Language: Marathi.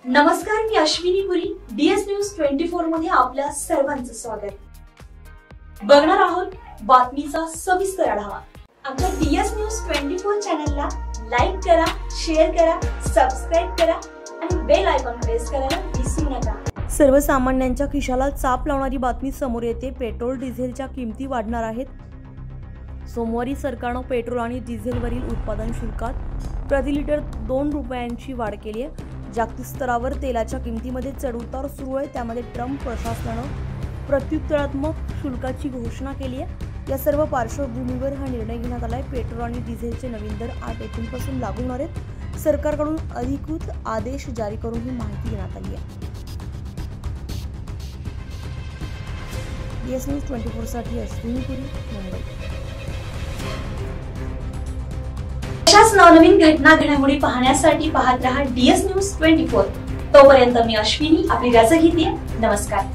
नमस्कार, मी अश्विनी पुरी. DS न्यूज 24 मध्ये आपल्या सर्वांचं स्वागत. बघणार आहोत बातमीचा सविस्तर आढावा. आमच्या DS न्यूज 24 चॅनलला लाईक करा, शेअर करा, सबस्क्राइब करा आणि बेल आयकॉन प्रेस करायला विसरू नका. सर्वसामान्यांच्या खिशाला चाप लावणारी बातमी समोर येते. पेट्रोल डिझेलच्या किमती वाढणार आहेत. सोमवारी सरकारने पेट्रोल आणि डिझेलवरील उत्पादन शुल्कात प्रति लिटर 2 रुपयांची वाढ केली आहे. जागतिक स्तरावर तेलाच्या किमतीमध्ये चढउतार सुरू आहे. त्यामध्ये ट्रम्प प्रशासनाने प्रत्युत्तरात्मक शुल्काची घोषणा केली आहे. या सर्व पार्श्वभूमीवर हा निर्णय घेण्यात आला आहे. पेट्रोल आणि डिझेलचे नवीन दर 8 एप्रिलपासून लागू होणार आहेत. सरकारकडून अधिकृत आदेश जारी करून ही माहिती देण्यात आली आहे. DS न्यूज 24 साठी अश्विनी पुरी, मुंबई. अशाच नवनवीन घटना घडामोडी पाहण्यासाठी पाहत रहा DS न्यूज 24. तोपर्यंत मी अश्विनी आपली रजा घेते. नमस्कार.